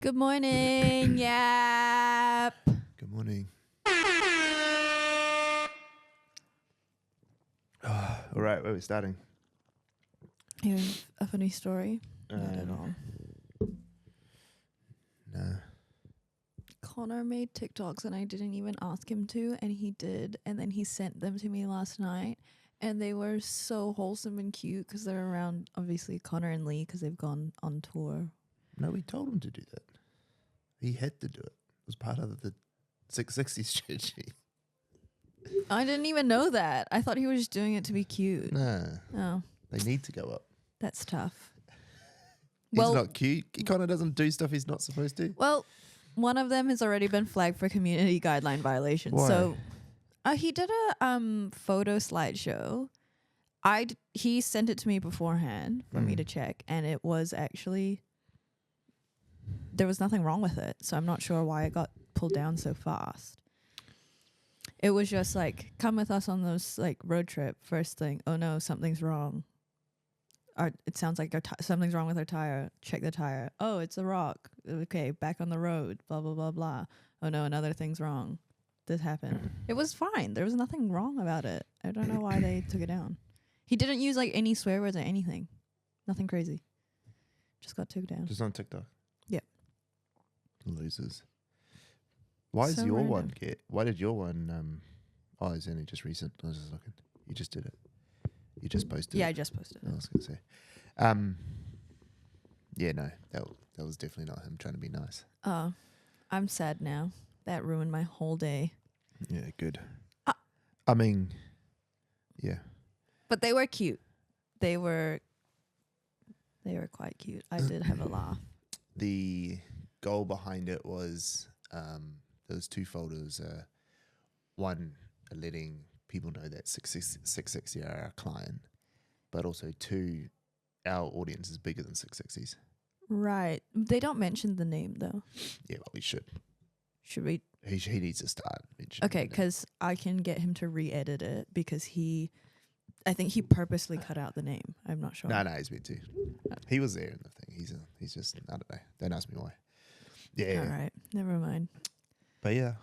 Good morning, YAP. Good morning. All right, where are we starting? You have a funny story? Not at all. No. Connor made TikToks and I didn't even ask him to, and he did. And then he sent them to me last night, and they were so wholesome and cute because they're around, obviously, Connor and Lee because they've gone on tour. No, we told him to do that. He had to do it. It was part of the 660 strategy. I didn't even know that. I thought he was just doing it to be cute. No. Oh, They need to go up. that's tough. He's not cute. He kind of doesn't do stuff he's not supposed to. Well, one of them has already been flagged for community guideline violation. Why? So he did a photo slideshow. He sent it to me beforehand for me to check, and it was actually, there was nothing wrong with it. So I'm not sure why it got pulled down so fast. It was just like, come with us on those like road trip. First thing, oh no, something's wrong. It sounds like something's wrong with our tire. Check the tire. Oh, it's a rock. Okay, back on the road. Blah, blah, blah, blah. Oh no, another thing's wrong. This happened. It was fine. There was nothing wrong about it. I don't know why they took it down. He didn't use like any swear words or anything. Nothing crazy. Just got took down. Just on TikTok. Yep. Losers. Why is So your random. one get? Why did your one? Oh, it's only just recent. I was just looking. You just did it. You just posted. Yeah, it. I just posted I it. was gonna say. Yeah, no, that was definitely not him trying to be nice. Oh, I'm sad now. That ruined my whole day. Yeah, good. I mean, yeah. But they were cute. They were quite cute. I did have a laugh. The goal behind it was those two folders. One, letting people know that 660 are our client, but also two, our audience is bigger than 660s. Right. They don't mention the name though. Yeah, well, we should. Should we? He needs to start mentioning Okay, it. because I can get him to re-edit it because I think he purposely cut out the name. I'm not sure. No, he's meant to. He was there in the thing. He's just, I don't know. Don't ask me why. Yeah. All right. Never mind. But yeah.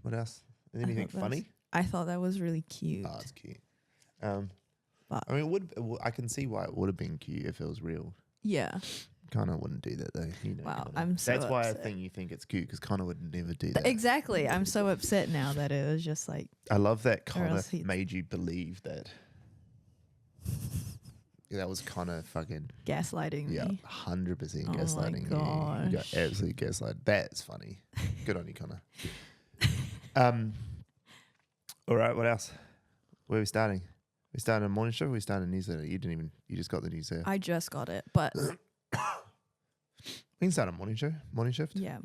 What else? Anything thought that funny? I thought that was really cute. Oh, it's cute. But I mean, I can see why it would have been cute if it was real. yeah. Connor wouldn't do that though. You know, Wow, Connor. I'm so That's why I upset. think you think it's cute because Connor would never do that. Exactly. I'm so upset now that it was just like, I love that Connor else he'd- made you believe that. That was Connor fucking gaslighting yeah, me. 100% Oh my gaslighting you. You got gosh. absolutely gaslighted. That's funny. Good on you, Connor. All right, what else? Where are we starting? We starting a morning show or we starting a newsletter? You just got the news there. I just got it, but We can start a morning show, morning shift. yeah.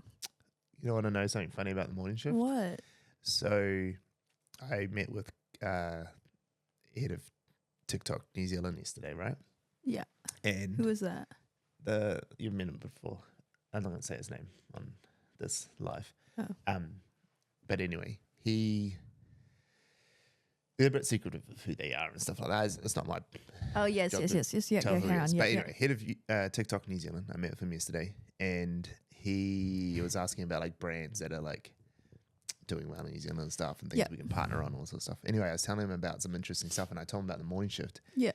You want to know something funny about the morning shift? What? So I met with head of TikTok New Zealand yesterday, right? Yeah. And Who was that? you've met him before. I'm not going to say his name on this live. Oh. But anyway, they're a bit secretive of who they are and stuff like that. It's not my Oh, yes, job yes, to yes, yes. Yeah, tell yeah, who carry it is. on. But Yeah, anyway, head of TikTok New Zealand, I met with him yesterday, and he was asking about like brands that are like doing well in New Zealand and stuff and things Yeah. we can partner on, all sorts of stuff. Anyway, I was telling him about some interesting stuff, and I told him about the morning shift. Yeah.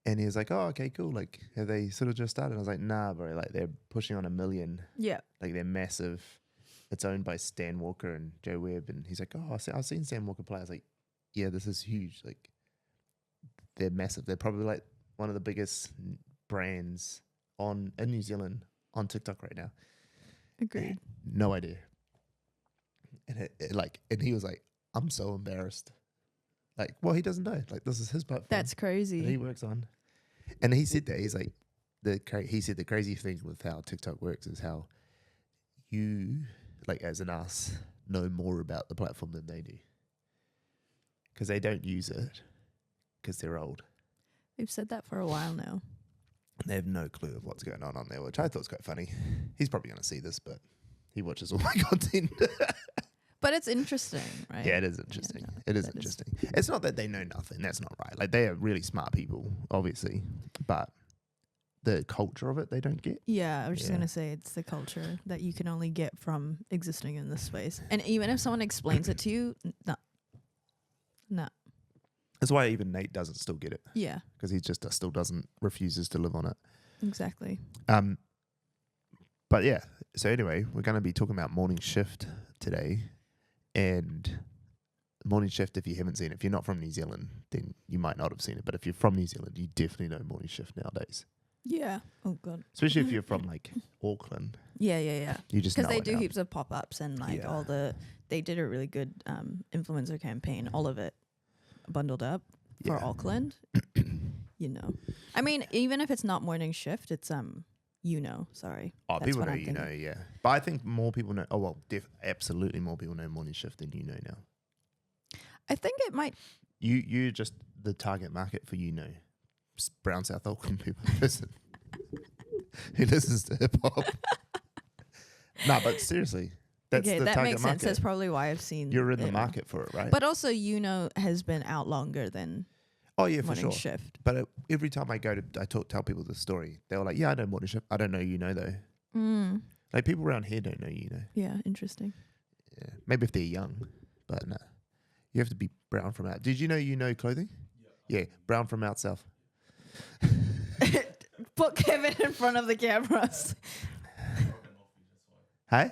And he was like, "Oh, okay, cool. Like, have they sort of just started?" I was like, "Nah, bro. Like, they're pushing on 1 million. Yeah. Like, they're massive. It's owned by Stan Walker and Joe Webb." And he's like, "Oh, I've seen Stan Walker play." I was like, "Yeah, this is huge. Like, they're massive. They're probably like one of the biggest brands in New Zealand on TikTok right now." Agreed. No idea. And and he was like, "I'm so embarrassed." Like, well, he doesn't know. Like, this is his platform. That's that he crazy. works on. And he said that he's like, he said the crazy thing with how TikTok works is how you, like as an us, know more about the platform than they do because they don't use it because they're old. They've said that for a while now. They have no clue of what's going on there, which I thought was quite funny. He's probably going to see this, but he watches all my content. But it's interesting, right? Yeah, it is interesting. no, It is that is- interesting. It's not that they know nothing. That's not right. Like, they are really smart people, obviously, but the culture of it they don't get. Yeah, I was just Yeah. gonna say it's the culture that you can only get from existing in this space. And even if someone explains it to you, no. That's why even Nate doesn't still get it, Yeah, because he just still refuses to live on it. exactly. But yeah, so anyway, we're going to be talking about Morning Shift today. And Morning Shift, if you haven't seen it, if you're not from New Zealand, then you might not have seen it. But if you're from New Zealand, you definitely know Morning Shift nowadays. Yeah. Oh god. Especially if you're from like Auckland. Yeah. You just know Because they it do now. heaps of pop-ups and like Yeah. they did a really good influencer campaign, all of it bundled up for Auckland. I mean, even if it's not Morning Shift, it's sorry. Oh, That's people what know I'm you know, thinking. yeah. But I think more people know. Oh well, absolutely more people know Morning Shift than you know now. I think it might. You're just the target market for brown South Auckland people. Listen, who listens to hip hop? No, but seriously, that's Okay, the that target makes market. sense. That's probably why I've seen. You're in it the more. market for it, right? But also, has been out longer than oh yeah, for Morning sure. Shift. But every time I tell people the story, they're like, "Yeah, I know Morning Shift. I don't know though." Like people around here don't know . Yeah, interesting. Yeah, maybe if they're young, but no, you have to be brown from out. Did you know Clothing? Yeah, brown from out south. Put Kevin in front of the cameras. Hey?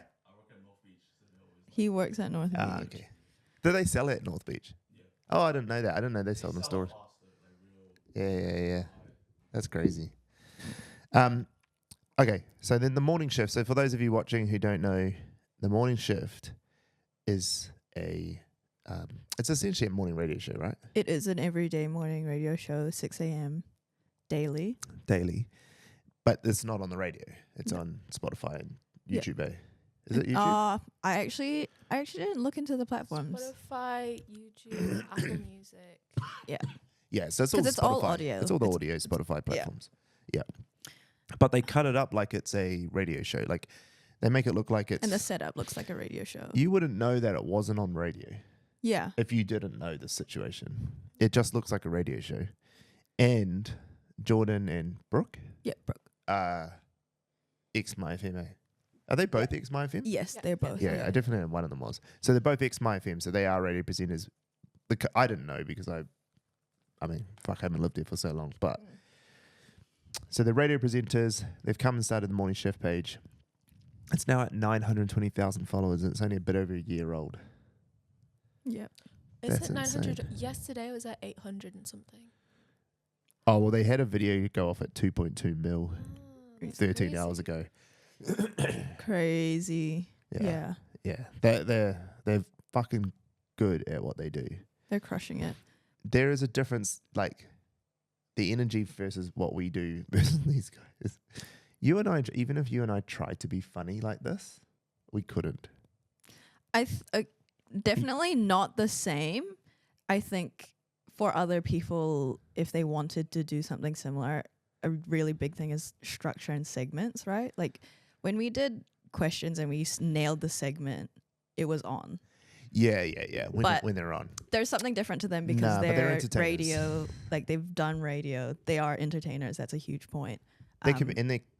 He works at North Beach. Okay. Do they sell it at North Beach? Yeah. Oh, I didn't know that. I didn't know they sell in the stores. Yeah. That's crazy. Okay, so then the morning shift. So for those of you watching who don't know, the morning shift is it's essentially a morning radio show, right? It is an everyday morning radio show, 6 a.m. daily. Daily. But it's not on the radio. It's No. on Spotify and Yeah. YouTube, eh? Is it YouTube? I actually didn't look into the platforms. Spotify, YouTube, Apple Music. Yeah, so it's all 'Cause it's all Spotify. audio. It's all the audio Spotify platforms. Yeah. But they cut it up like it's a radio show. Like they make it look like it's... And the setup looks like a radio show. You wouldn't know that it wasn't on radio Yeah. if you didn't know the situation. It just looks like a radio show. And Jordan and Brooke Yeah, Brooke. are ex-My FM, eh? Are they both ex-My FM? Yes, Yeah. they're both. Yeah, I definitely know one of them was. So they're both ex-My FM, so they are radio presenters. I didn't know because I haven't lived there for so long. But so they're radio presenters. They've come and started the morning shift page. It's now at 920,000 followers. And it's only a bit over a year old. Yep. Is That's it 900? insane. Yesterday it was at 800 and something. Oh, well, they had a video go off at 2.2 mil Oh, that's 13 crazy. hours ago. Crazy. Yeah. Yeah. They're fucking good at what they do. They're crushing it. There is a difference, like the energy versus what we do versus these guys. You and I, even if you and I tried to be funny like this, we couldn't. Definitely not the same. I think for other people, if they wanted to do something similar, a really big thing is structure and segments, right? Like when we did questions and we nailed the segment, it was on. Yeah. When they're on. There's something different to them because Nah, but they're they're entertainers. radio, like they've done radio. They are entertainers. That's a huge point. They're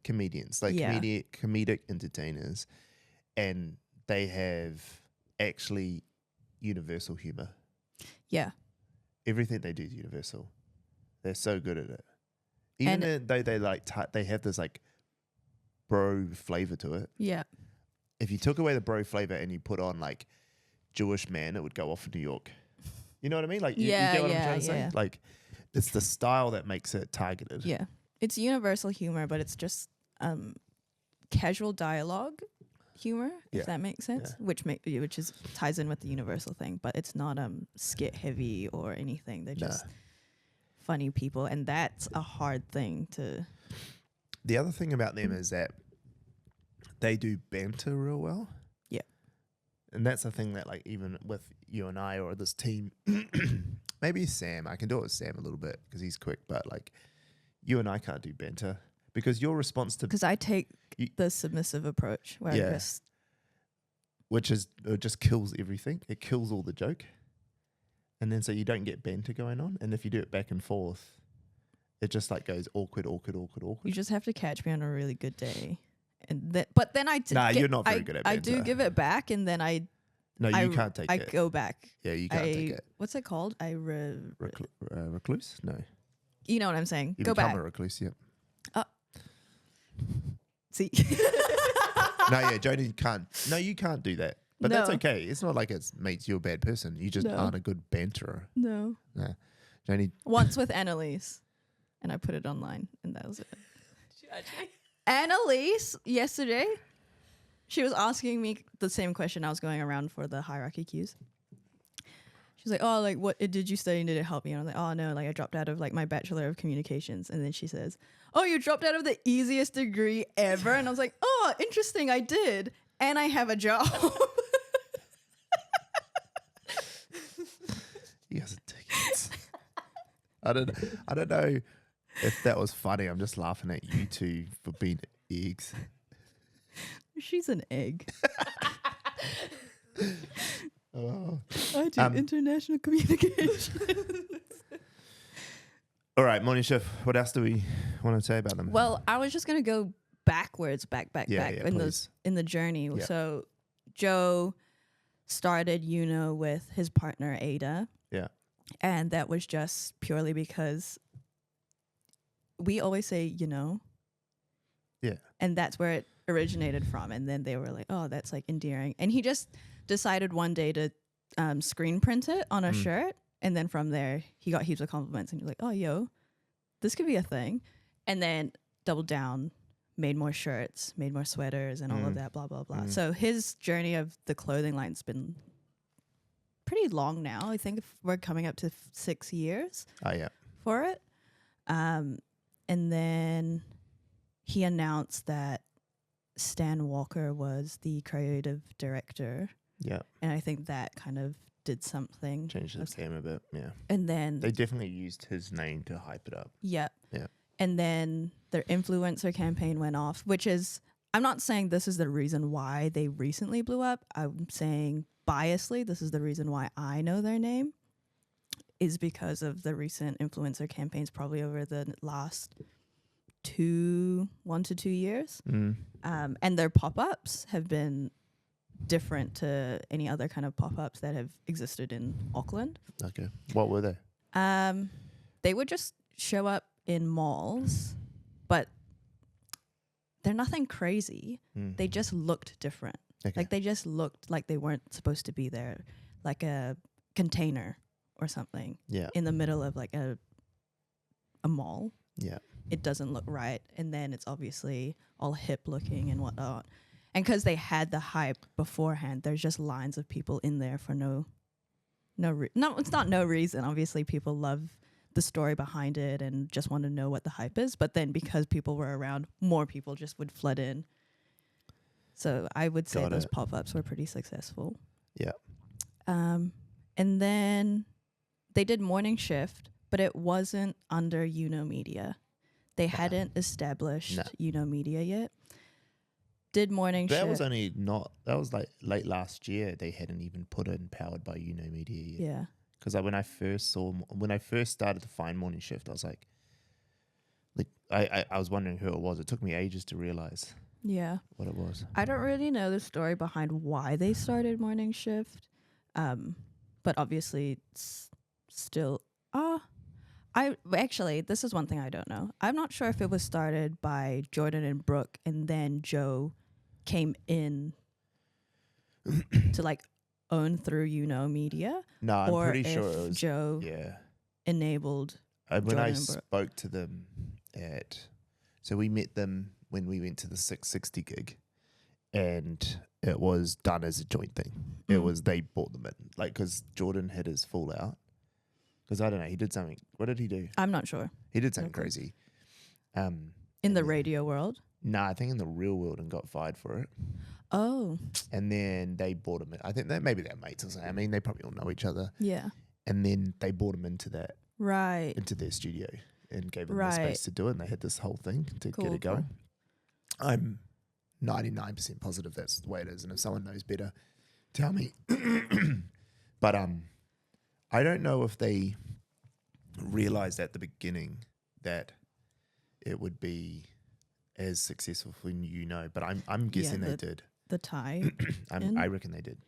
comedians, like yeah. comedic entertainers, and they have actually universal humor. Yeah. Everything they do is universal. They're so good at it. Even though they they have this like bro flavor to it. Yeah. If you took away the bro flavor and you put on like Jewish man, it would go off in New York. You know what I mean? Like you get what I'm trying to say? Like it's the style that makes it targeted. Yeah. It's universal humor, but it's just casual dialogue humor, Yeah. if that makes sense. Yeah. Which ties in with the universal thing, but it's not skit heavy or anything. They're just funny people, and that's a hard thing to. The other thing about them is that they do banter real well. Yeah. And that's the thing that like even with you and I or this team, maybe Sam, I can do it with Sam a little bit because he's quick, but like you and I can't do banter because your response to Because I take the submissive approach, where I just it just kills everything. It kills all the joke. And then so you don't get banter going on. And if you do it back and forth, It just like goes awkward. You just have to catch me on a really good day, and but then Nah, you're not very good at I do banter. give it back, and then No, you I can't take I it. go back. Yeah, you can't take it. What's it called? Recluse? No. You know what I'm saying? You Go become back. a recluse, yeah. See. No, yeah, Joni can't. No, you can't do that. But that's No. okay. It's not like it makes you a bad person. You just No. aren't a good banterer. No. Nah. Joni, Once with Annalise, and I put it online, and that was it. Actually. Annalise, yesterday, she was asking me the same question I was going around for the hierarchy cues. She's like, oh, like, what did you study and did it help you? And I'm like, oh, no, like, I dropped out of, like, my Bachelor of Communications. And then she says, oh, you dropped out of the easiest degree ever? And I was like, oh, interesting, I did. And I have a job. you guys are tickets. I don't know if that was funny. I'm just laughing at you two for being eggs. She's an egg. Oh. I do international communication. All right, morning shift. What else do we want to say about them? Well, I was just gonna go backwards, back Yeah, in the journey. Yeah. So Joe started YouKnow with his partner Ada. Yeah. And that was just purely because we always say, you know. Yeah. And that's where it originated from. And then they were like, oh, that's like endearing. And he just decided one day to screen print it on a shirt. And then from there, he got heaps of compliments. And he was like, oh, yo, this could be a thing. And then doubled down, made more shirts, made more sweaters and all of that, blah, blah, blah. So his journey of the clothing line's been pretty long now. I think we're coming up to 6 years Oh, yeah. for it. And then he announced that Stan Walker was the creative director. Yeah. And I think that kind of did something. Changed the game a bit. Yeah. And then They definitely used his name to hype it up. yeah. Yeah. And then their influencer campaign went off, which is, I'm not saying this is the reason why they recently blew up. I'm saying biasly, this is the reason why I know their name, is because of the recent influencer campaigns, probably over the last 1 to 2 years. And their pop-ups have been different to any other kind of pop-ups that have existed in Auckland. Okay. What were they? They would just show up in malls, but they're nothing crazy. They just looked different. Okay. Like they just looked like they weren't supposed to be there, like a container or something Yeah. in the middle of like a mall. Yeah. It doesn't look right. And then it's obviously all hip looking and whatnot. And because they had the hype beforehand, there's just lines of people in there for no, it's not no reason. Obviously, people love the story behind it and just want to know what the hype is. But then because people were around, more people just would flood in. So I would say Got those it. pop-ups were pretty successful. Yeah. And then they did morning shift, but it wasn't under YouKnow Media. They hadn't established YouKnow Media yet. Did morning shift. That was only that was like late last year. They hadn't even put in powered by YouKnow Media yet. Yeah. Because when I first started to find morning shift, I was like I was wondering who it was. It took me ages to realize Yeah. what it was. I don't really know the story behind why they started morning shift. But obviously it's still this is one thing I don't know. I'm not sure if it was started by Jordan and Brooke and then Joe came in to like own through YouKnow Media. No, I'm or pretty sure if it was Joe enabled when Jordan I and Brooke. spoke to them so we met them when we went to the 660 gig, and it was done as a joint thing. It was they bought them in, like, because Jordan had his fallout. Because I don't know, he did something. What did he do? I'm not sure. He did something Okay. crazy. In the radio world? Nah, I think in the real world, and got fired for it. Oh. And then they bought him in. I think maybe they're mates or something. I mean, they probably all know each other. Yeah. And then they brought him into their studio and gave them the space to do it. And they had this whole thing to get it going. I'm 99% positive that's the way it is. And if someone knows better, tell me. But I don't know if they realized at the beginning that it would be as successful for YouKnow, but I'm guessing they did. The tie. I reckon they did.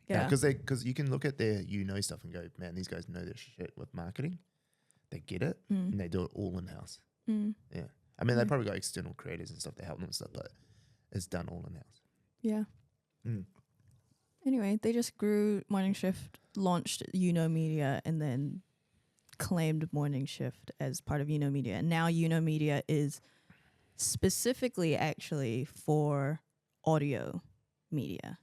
Yeah. Because you can look at their YouKnow stuff and go, man, these guys know their shit with marketing. They get it, and they do it all in house. Yeah, I mean they probably got external creators and stuff to help them and stuff, but it's done all in house. Yeah. Anyway, they just grew. Morning Shift launched YouKnow Media and then claimed Morning Shift as part of YouKnow Media. And now YouKnow Media is specifically actually for audio media.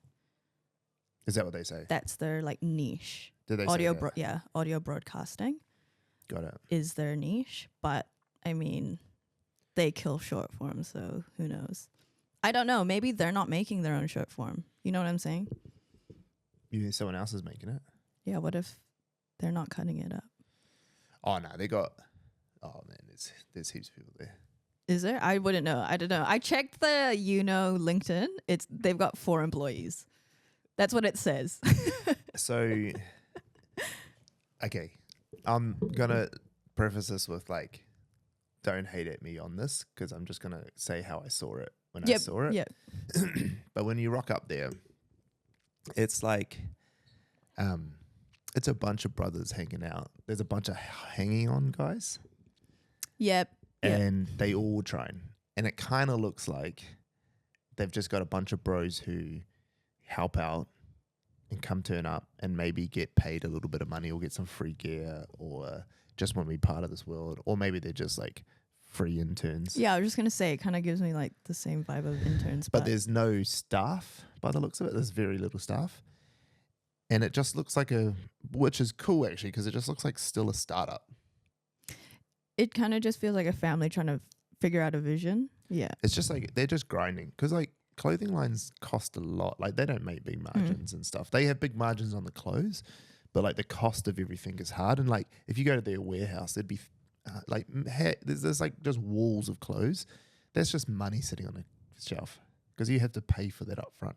Is that what they say? That's their like niche. Did they Audio, say that? audio broadcasting Got it. is their niche. But I mean, they kill short form, so who knows? I don't know. Maybe they're not making their own short form. You know what I'm saying? You think someone else is making it? Yeah. What if they're not cutting it up? Oh no, they got. Oh man, there's heaps of people there. Is there? I wouldn't know. I don't know. I checked the YouKnow LinkedIn. They've got 4 employees. That's what it says. So, okay, I'm gonna preface this with like, don't hate at me on this because I'm just gonna say how I saw it when I saw it. Yep. But when you rock up there, it's like, it's a bunch of brothers hanging out. There's a bunch of hanging on guys. Yep. And they all train. And it kind of looks like they've just got a bunch of bros who help out and come turn up and maybe get paid a little bit of money or get some free gear or just want to be part of this world. Or maybe they're just like free interns. Yeah, I was just going to say, it kind of gives me like the same vibe of interns. But there's no staff by the looks of it. There's very little staff. And it just looks like which is cool actually, because it just looks like still a startup. It kind of just feels like a family trying to figure out a vision. Yeah. It's just like they're just grinding because like clothing lines cost a lot. Like they don't make big margins and stuff. They have big margins on the clothes, but like the cost of everything is hard. And like if you go to their warehouse, there'd be there's like just walls of clothes. That's just money sitting on a shelf because you have to pay for that up front.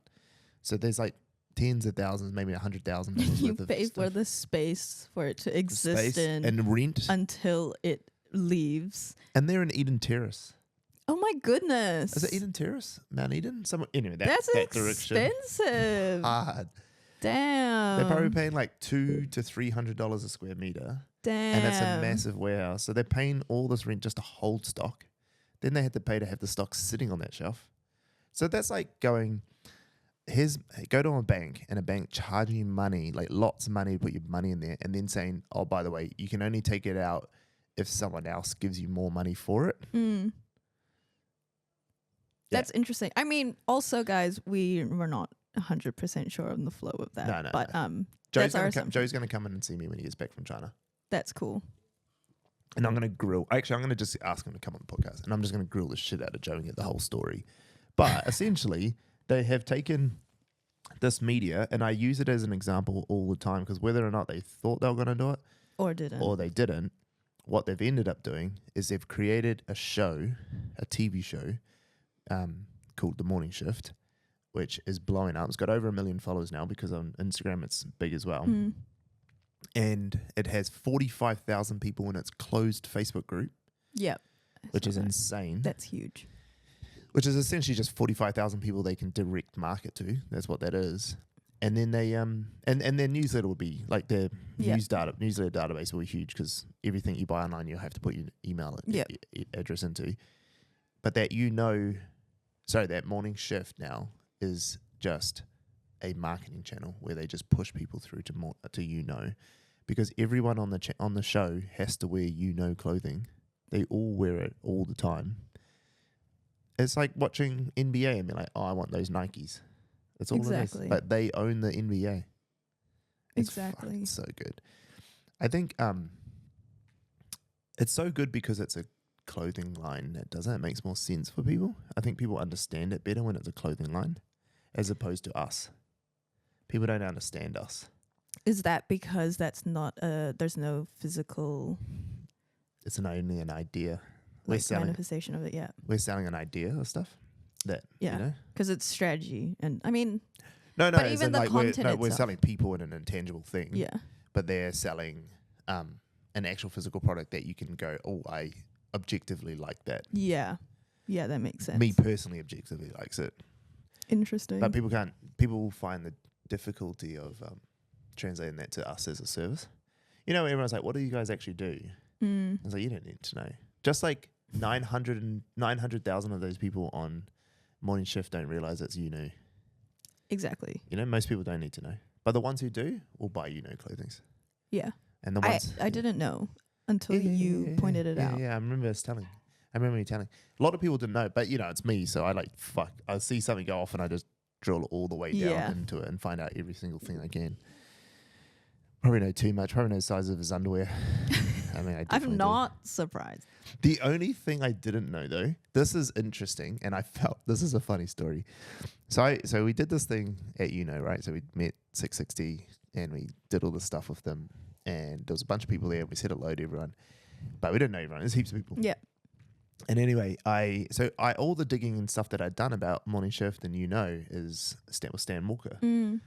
So there's like tens of thousands, maybe $100,000. You pay for the space for it to exist in and rent until it leaves. And they're in Eden Terrace. Oh my goodness. Is it Eden Terrace? Mount Eden? Somewhere anyway, That's that direction. expensive. Hard. Damn. They're probably paying like $200 to $300 a square meter. Damn. And it's a massive warehouse. So they're paying all this rent just to hold stock. Then they had to pay to have the stock sitting on that shelf. So that's like going, go to a bank and a bank charging you money, like lots of money to put your money in there, and then saying, oh, by the way, you can only take it out if someone else gives you more money for it. That's interesting. I mean, also, guys, we're not 100% sure on the flow of that. No. But Joe's going to come in and see me when he gets back from China. That's cool. And I'm going to grill. Actually, I'm going to just ask him to come on the podcast, and I'm just going to grill the shit out of Joe and get the whole story. But essentially, they have taken this media, and I use it as an example all the time because whether or not they thought they were going to do it or they didn't, what they've ended up doing is they've created a TV show called The Morning Shift, which is blowing up. It's got over 1 million followers now because on Instagram it's big as well. And it has 45,000 people in its closed Facebook group. Yep. Which is insane. That's huge. Which is essentially just 45,000 people they can direct market to. That's what that is. And then they and their newsletter will be like their newsletter database will be huge because everything you buy online you'll have to put your email address into. But that that Morning Shift now is just a marketing channel where they just push people through to YouKnow, because everyone on the show has to wear YouKnow clothing. They all wear it all the time. It's like watching NBA and be like, oh, I want those Nikes. That's all it is. But they own the NBA. It's exactly. so good. I think it's so good because it's a clothing line that does it. It makes more sense for people. I think people understand it better when it's a clothing line as opposed to us. People don't understand us. Is that because that's not there's no physical... It's only an idea. Like manifestation of it, yeah. We're selling an idea of stuff that, because it's strategy. And I mean... No, but even the content we're selling people in an intangible thing. Yeah. But they're selling an actual physical product that you can go, oh, objectively like that. Yeah. Yeah, that makes sense. Me personally, objectively likes it, Interesting. but people can't. People will find the difficulty of translating that to us as a service. You know, everyone's like, "What do you guys actually do?" I was like, "You don't need to know." Just like 900,000 of those people on morning shift don't realize it's YouKnow. Exactly. You know, most people don't need to know, but the ones who do will buy YouKnow clothing. Yeah. And the ones I didn't know until you pointed it out. Yeah, I remember us telling. I remember you telling. A lot of people didn't know, but you know, it's me, so I like fuck. I see something go off, and I just drill all the way down into it and find out every single thing I can. Probably know too much. Probably know the size of his underwear. I mean, I'm not surprised. The only thing I didn't know though, this is interesting, and I felt this is a funny story. So we did this thing at YouKnow, right? So we met 660, and we did all this stuff with them, and there was a bunch of people there. We said hello to everyone, but we didn't know everyone. There's heaps of people. Yeah. And anyway, all the digging and stuff that I'd done about morning shift and was Stan Walker.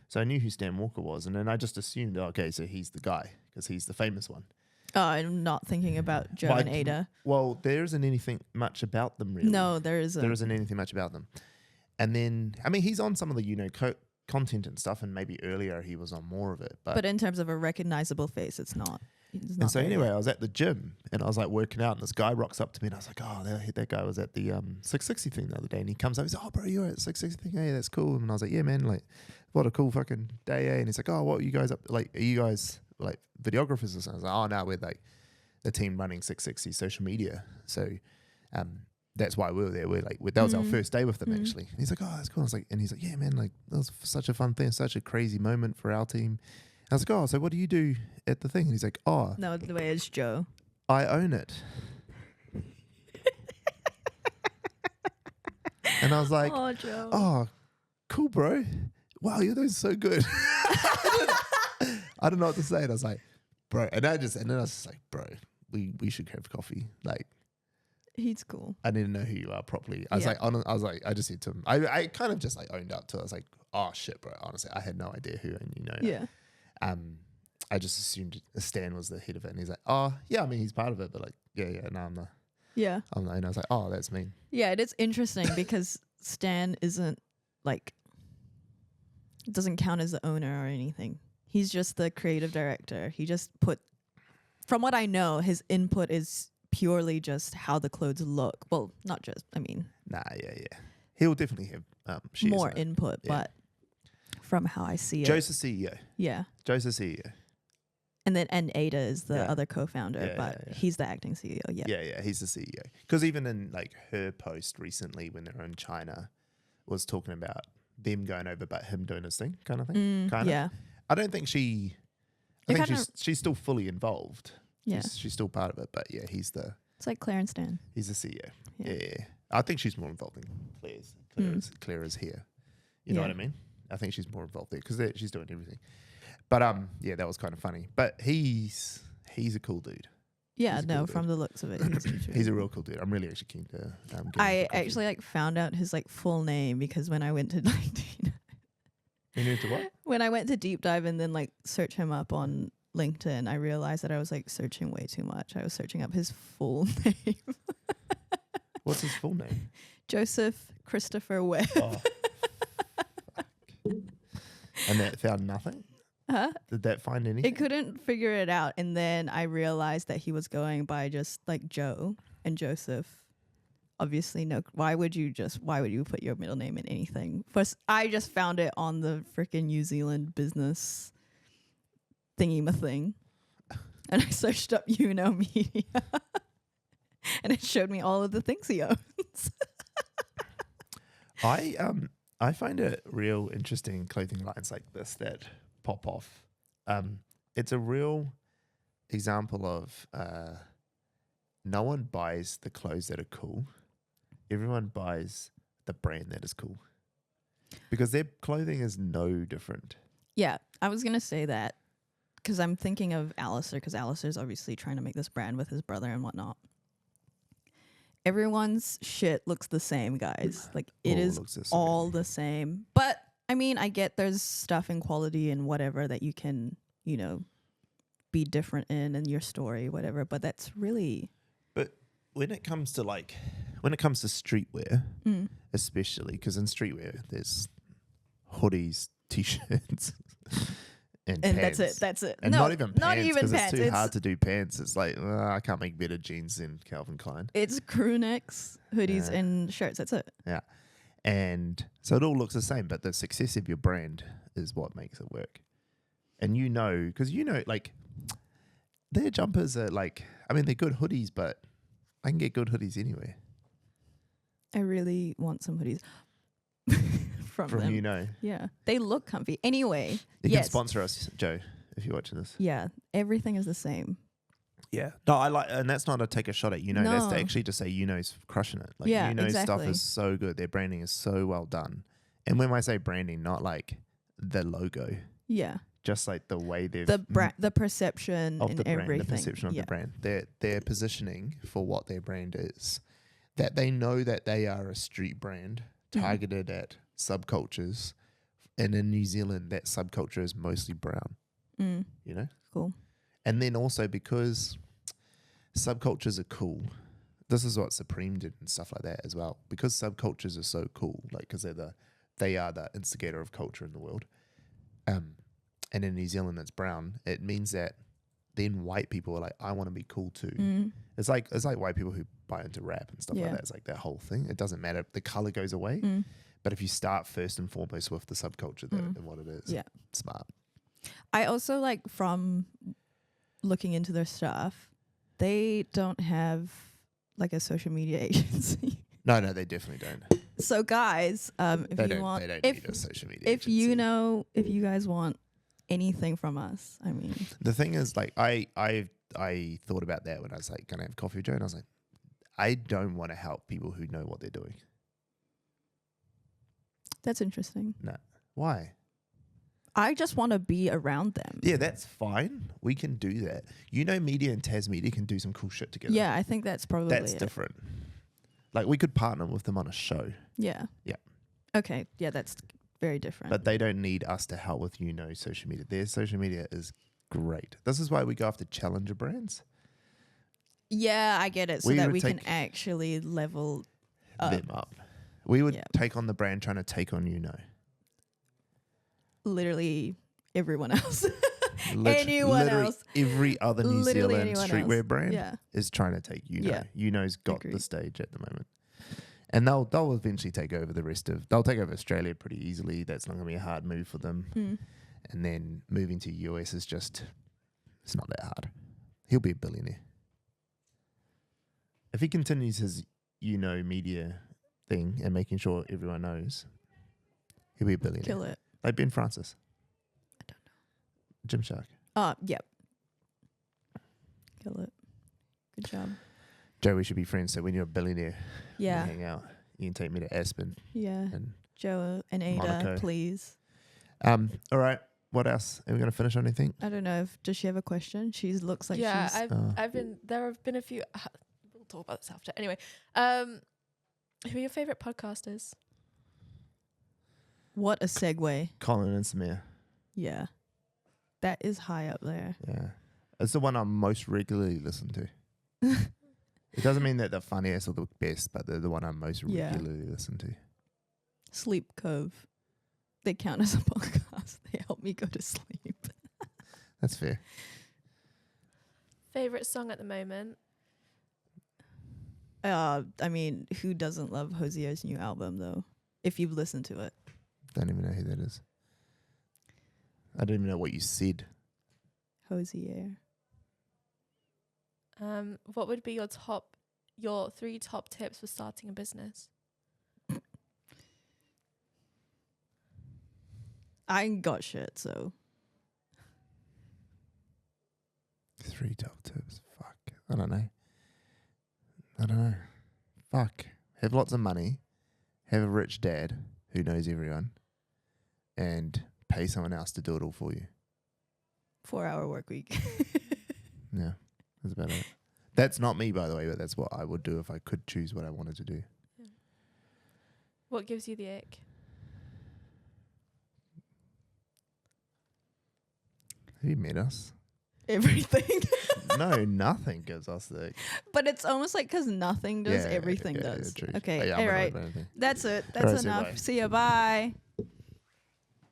So I knew who Stan Walker was, and then I just assumed, okay, so he's the guy because he's the famous one. Oh, I'm not thinking about Joe and Ada. Well, there isn't anything much about them really. No, there isn't. There isn't anything much about them. And then, I mean, he's on some of the YouKnow content and stuff, and maybe earlier he was on more of it. But in terms of a recognizable face, it's not. And so anyway, I was at the gym and I was like working out, and this guy rocks up to me, and I was like, oh, that guy was at the 660 thing the other day, and he comes up, he's like, oh bro, you were at 660 thing, hey, that's cool. And I was like, yeah man, like what a cool fucking day, eh? And he's like, oh, what are you guys up, like, are you guys like videographers or something? I was like, oh no, we're like the team running 660 social media. So that's why we were there. That was our first day with them actually. And he's like, oh, that's cool. I was like, and he's like, yeah man, like that was such a fun thing, such a crazy moment for our team. I was like, oh, so what do you do at the thing? And he's like, oh. No, the way it's Joe. I own it. And I was like, oh, Joe. Oh, cool, bro. Wow, you're doing so good. I don't know what to say. And I was like, bro. And then I was just like, bro, we should have coffee. Like, he's cool. I need to know who you are properly. I was like, I just said to him, I kind of just like owned up to it. I was like, oh shit, bro. Honestly, I had no idea who, and you know. Yeah. I just assumed Stan was the head of it, and he's like, oh yeah, I mean he's part of it, but like, no, I'm the. Yeah. And I was like, oh, that's me. Yeah, it is interesting because Stan isn't like, doesn't count as the owner or anything. He's just the creative director. He just from what I know, his input is purely just how the clothes look. Well, not just, I mean. Nah, yeah. He'll definitely have more input, but from how I see Joe's the CEO. Yeah. Joe's the CEO. And Ada is the other co-founder, but he's the acting CEO. Yeah. Yeah, he's the CEO. Because even in like her post recently when they were in China was talking about them going over but him doing his thing kind of thing. Yeah. I don't think she's still fully involved. Yeah. She's still part of it, but yeah, it's like Claire and Stan. He's the CEO. Yeah. I think she's more involved than Claire is here. You know what I mean? I think she's more involved there because she's doing everything. But that was kind of funny. But he's a cool dude. Yeah, from the looks of it, he's a real cool dude. I'm really actually keen to. I actually like found out his like full name because when I went to like, you knew to what? When I went to deep dive and then like search him up on LinkedIn, I realized that I was like searching way too much. I was searching up his full name. What's his full name? Joseph Christopher Webb. Oh. And that found nothing? Huh? Did that find anything? It couldn't figure it out. And then I realized that he was going by just like Joe and Joseph. Obviously, no. Why would you put your middle name in anything? First, I just found it on the freaking New Zealand business thingy-ma-thing. And I searched up YouKnow Media. And it showed me all of the things he owns. I find it real interesting clothing lines like this that pop off. It's a real example of no one buys the clothes that are cool. Everyone buys the brand that is cool. Because their clothing is no different. Yeah, I was going to say that because I'm thinking of Alistair because Alistair's obviously trying to make this brand with his brother and whatnot. Everyone's shit looks the same, guys. Like it is all the same. But I mean, I get there's stuff in quality and whatever that you can, be different in your story, whatever. But that's really. But when it comes to streetwear, Mm. especially because in streetwear there's hoodies, t-shirts, and pants. That's it. And no, not even pants, not even because pants. it's too hard to do pants. It's like I can't make better jeans than Calvin Klein. It's crew necks, hoodies, Yeah. and shirts. That's it. Yeah, and so it all looks the same, but the success of your brand is what makes it work. And because like their jumpers are like, I mean, they're good hoodies, but I can get good hoodies anywhere I really want some hoodies from them. YouKnow. Yeah, they look comfy. Anyway, You can yes. sponsor us, Joe, if you're watching this. Yeah, everything is the same. Yeah. No, I like, and that's not to take a shot at YouKnow. That's to No. actually just say YouKnow's crushing it. Like Yeah, YouKnow's stuff exactly. is so good. Their branding is so well done. And when I say branding, not like the logo, Yeah, just like the way they've the perception of and the brand, everything. the perception of yeah. the brand, their positioning for what their brand is, that they know that they are a street brand targeted at subcultures, and in New Zealand that subculture is mostly brown. Mm, You know, cool. and then also because subcultures are cool. This is what Supreme did and stuff like that as well. Because subcultures are so cool, like because they are the instigator of culture in the world. And in New Zealand it's brown. It means that then white people are like, I want to be cool too. Mm, It's like white people who buy into rap and stuff like Yeah. that. It's like that whole thing. It doesn't matter. The color goes away. mm, But if you start first and foremost with the subculture and what it is, Yeah. smart. I also like from looking into their stuff, they don't have like a social media agency. No, they definitely don't. So guys, if They you don't. want, They don't if need a social media. if agency. if you guys want anything from us, I mean, The thing is, like, I thought about that when I was like gonna have coffee with Joe, and I was like, I don't want to help people who know what they're doing. that's interesting. No, why? I just want to be around them. Yeah, that's fine. We can do that. YouKnow Media and Tas Media can do some cool shit together. Yeah, I think that's probably that's it. different. Like we could partner with them on a show, Yeah. Yeah. Okay. Yeah, that's very different. but they don't need us to help with social media. Their social media is great. This is why we go after challenger brands. yeah, I get it. So We that would we can take actually level them up. We would Yeah. take on the brand trying to take on literally everyone else. Anyone Anyone else. Every other New Literally Zealand anyone streetwear else. brand Yeah. is trying to take YouKnow. Yeah. YouKnow's got Agreed. the stage at the moment. And they'll eventually take over they'll take over Australia pretty easily. That's not gonna be a hard move for them. Mm. And then moving to US is it's not that hard. He'll be a billionaire. If he continues his YouKnow Media thing and making sure everyone knows, he'll be a billionaire. Kill it. Like Ben Francis. I don't know. Gymshark. Yep. Kill it. Good job. Joe, we should be friends. So when you're a billionaire, Yeah. we hang out. You can take me to Aspen. Yeah. And Joe and Ada, Monaco. please. all right. What else? Are we gonna finish on anything? I don't know does she have a question? She looks like yeah, she's there have been a few. We'll talk about this after. Anyway, who are your favorite podcasters? what a segue. Colin and Samir. Yeah. That is high up there. Yeah. It's the one I most regularly listen to. It doesn't mean that they're funniest or the best, but they're the one I most Yeah. regularly listen to. Sleep Cove. They count as a podcast. They help me go to sleep. That's fair. Favorite song at the moment? I mean, who doesn't love Hosier's new album though? If you've listened to it. Don't even know who that is. I don't even know what you said. Hosier. What would be your 3 top tips for starting a business? I ain't got shit, so 3 top tips. Fuck. I don't know. Fuck. Have lots of money. Have a rich dad who knows everyone. And pay someone else to do it all for you. 4-hour work week. Yeah. That's about it. That's not me, by the way, but that's what I would do if I could choose what I wanted to do. What gives you the ick? Have you met us? everything. No, nothing gives us the. But it's almost like because nothing does, Yeah, everything yeah, does. true. Okay, Yeah, all right. That's it. That's Alright, see you, enough. bye. See ya. Bye.